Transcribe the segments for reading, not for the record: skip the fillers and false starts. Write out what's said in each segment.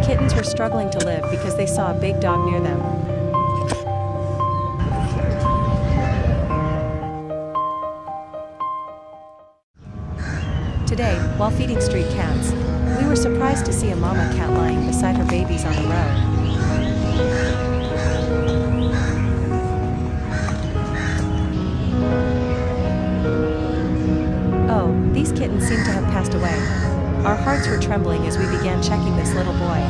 kittens were struggling to live because they saw a big dog near them. Today, while feeding street cats, we were surprised to see a mama cat lying beside her babies on the road. Oh, these kittens seem to have passed away. Our hearts were trembling as we began checking this little boy.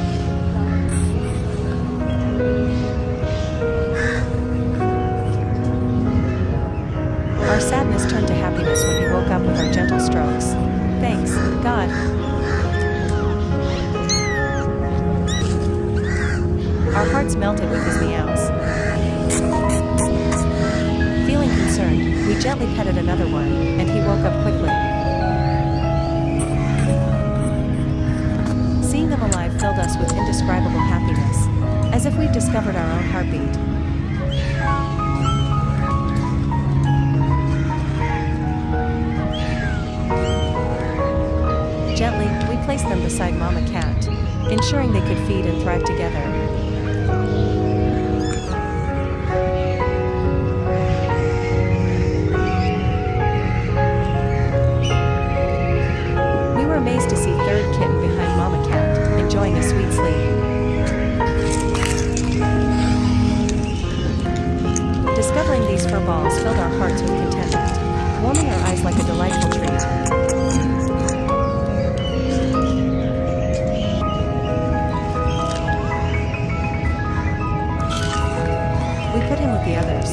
Our sadness turned to happiness when he woke up with our gentle strokes. Thanks, God. Our hearts melted with his meows. Feeling concerned, we gently petted another one, and he woke up quickly. Seeing them alive filled us with indescribable happiness, as if we'd discovered our own heartbeat. Gently, we placed them beside Mama Cat, ensuring they could feed and thrive together. We were amazed to see third kitten behind Mama Cat, enjoying a sweet sleep. Discovering these fur balls filled our hearts with contentment, warming our eyes like a delightful treat. We put him with the others,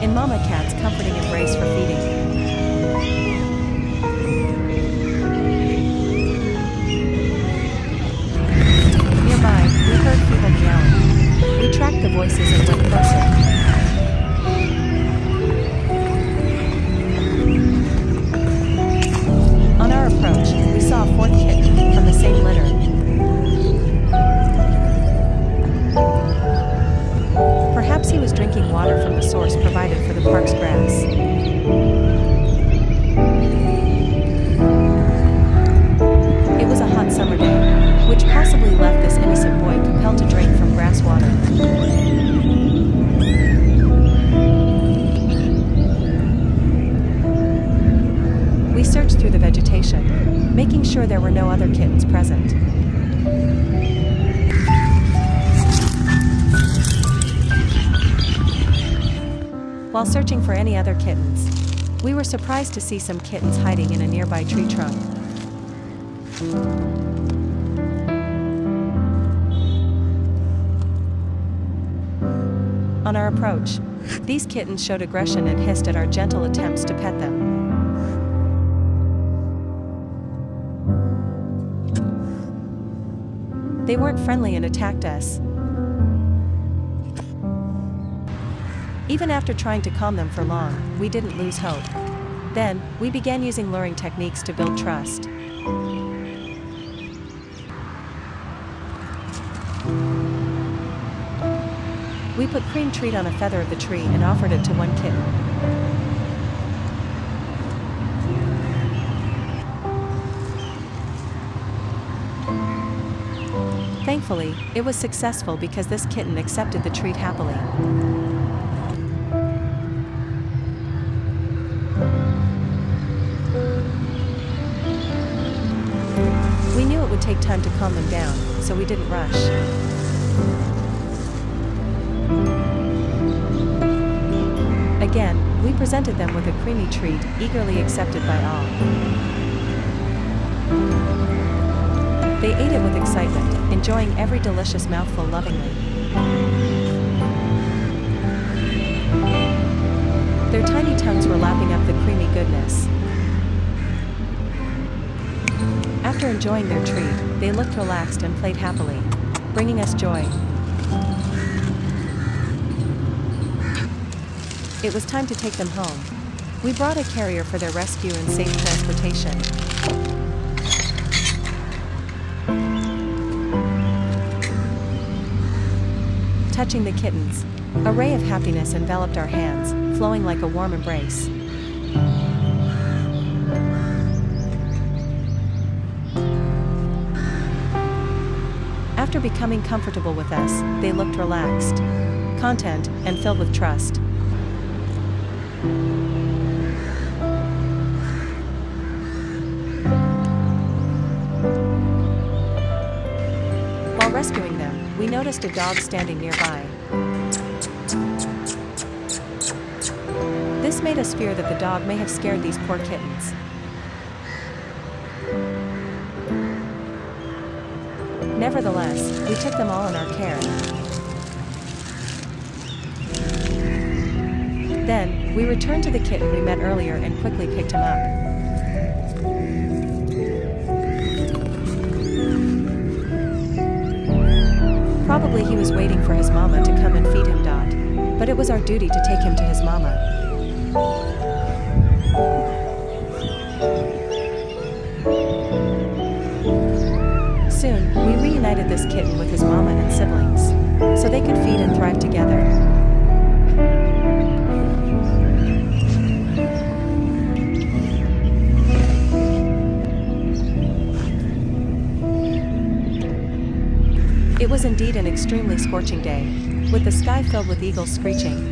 in Mama Cat's comforting embrace for feeding. Nearby, we heard people meowing. We tracked the voices and went closer. On our approach, we saw a fourth kitten from the same litter. Perhaps he was drinking water from the source provided for the park's grass. It was a hot summer day, which possibly left this innocent boy compelled to drink from grass water. We searched through the vegetation, making sure there were no other kittens present. While searching for any other kittens, we were surprised to see some kittens hiding in a nearby tree trunk. On our approach, these kittens showed aggression and hissed at our gentle attempts to pet them. They weren't friendly and attacked us. Even after trying to calm them for long, we didn't lose hope. Then, we began using luring techniques to build trust. We put cream treat on a feather of the tree and offered it to one kitten. Thankfully, it was successful because this kitten accepted the treat happily. We knew it would take time to calm them down, so we didn't rush. Again, we presented them with a creamy treat, eagerly accepted by all. They ate it with excitement, enjoying every delicious mouthful lovingly. Their tiny tongues were lapping up the creamy goodness. After enjoying their treat, they looked relaxed and played happily, bringing us joy. It was time to take them home. We brought a carrier for their rescue and safe transportation. Touching the kittens, a ray of happiness enveloped our hands, flowing like a warm embrace. After becoming comfortable with us, they looked relaxed, content, and filled with trust. While rescuing them, we noticed a dog standing nearby. This made us fear that the dog may have scared these poor kittens. Nevertheless, we took them all in our care. Then, we returned to the kitten we met earlier and quickly picked him up. Probably he was waiting for his mama to come and feed him, Dot. But it was our duty to take him to his mama. Soon, we reunited this kitten with his mama and siblings, so they could feed and thrive together. It was indeed an extremely scorching day, with the sky filled with eagles screeching.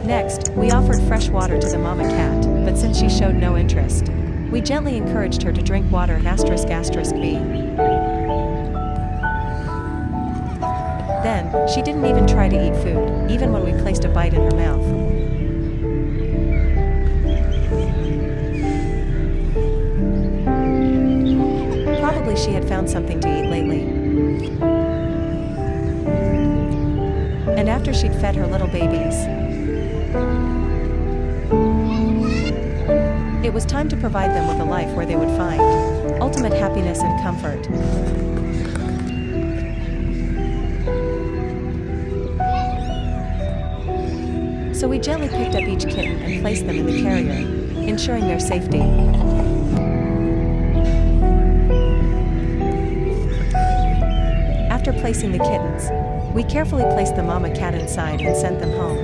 Next, we offered fresh water to the mama cat, but since she showed no interest, we gently encouraged her to drink water ***B. Then, she didn't even try to eat food, even when we placed a bite in her mouth. Probably she had found something to eat lately. And after she'd fed her little babies, it was time to provide them with a life where they would find ultimate happiness and comfort. So we gently picked up each kitten and placed them in the carrier, ensuring their safety. After placing the kittens, we carefully placed the mama cat inside and sent them home.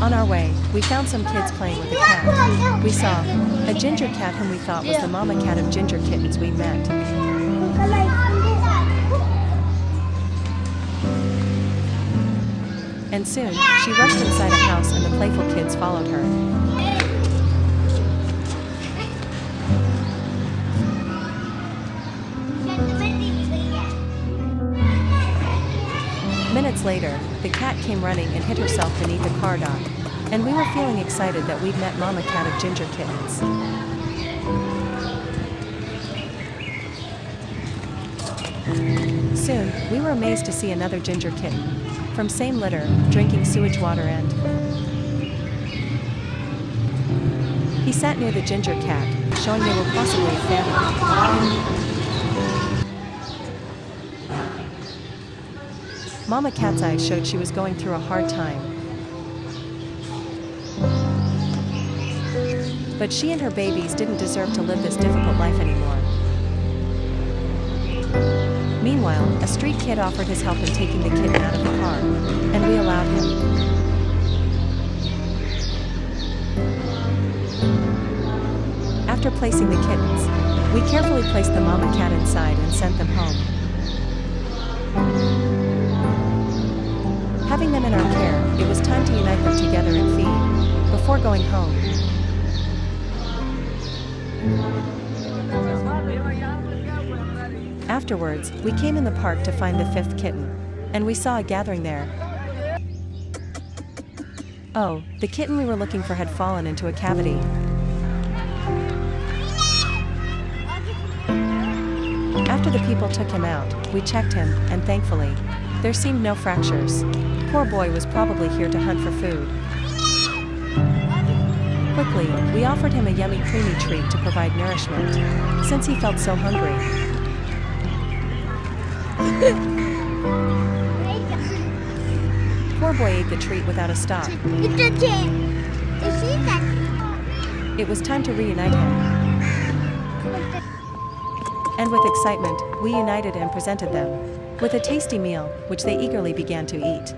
On our way, we found some kids playing with a cat. We saw a ginger cat whom we thought was the mama cat of ginger kittens we met. And soon, she rushed inside a house and the playful kids followed her. Minutes later, the cat came running and hid herself beneath a car dock, and we were feeling excited that we'd met mama cat of ginger kittens. Soon, we were amazed to see another ginger kitten, from same litter, drinking sewage water and he sat near the ginger cat, showing they were possibly a family. Mama cat's eyes showed she was going through a hard time. But she and her babies didn't deserve to live this difficult life anymore. Meanwhile, a street kid offered his help in taking the kitten out of the car, and we allowed him. After placing the kittens, we carefully placed the mama cat inside and sent them home. Having them in our care, it was time to unite them together and feed, before going home. Afterwards, we came in the park to find the 5th kitten, and we saw a gathering there. Oh, the kitten we were looking for had fallen into a cavity. After the people took him out, we checked him, and thankfully, there seemed no fractures. Poor boy was probably here to hunt for food. Quickly, we offered him a yummy creamy treat to provide nourishment, since he felt so hungry. Poor boy ate the treat without a stop. It was time to reunite him. And with excitement, we united and presented them with a tasty meal, which they eagerly began to eat.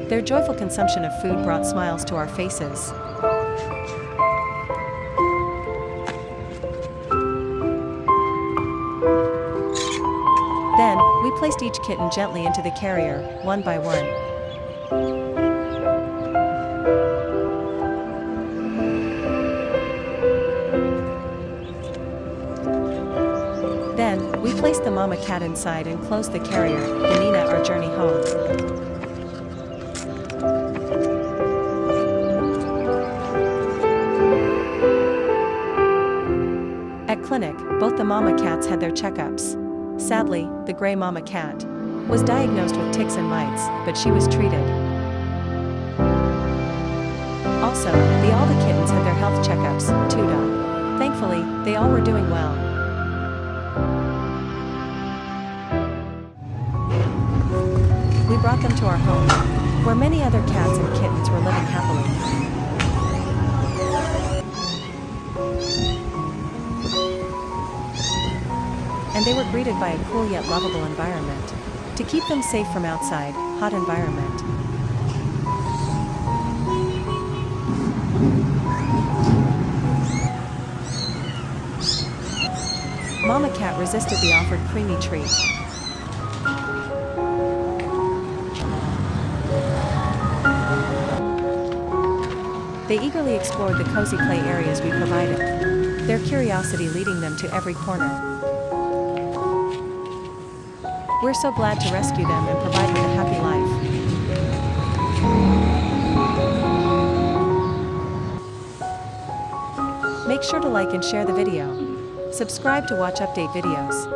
Their joyful consumption of food brought smiles to our faces. Then, we placed each kitten gently into the carrier, one by one. Then, we placed the mama cat inside and closed the carrier, beginning our journey home. At clinic, both the mama cats had their checkups. Sadly, the gray mama cat was diagnosed with ticks and mites, but she was treated. Also, all the kittens had their health checkups, too. Thankfully, they all were doing well. We brought them to our home, where many other cats and kittens were living happily. And they were greeted by a cool yet lovable environment to keep them safe from outside, hot environment. Mama cat resisted the offered creamy treat. They eagerly explored the cozy play areas we provided, their curiosity leading them to every corner. We're so glad to rescue them and provide them a happy life. Make sure to like and share the video. Subscribe to watch update videos.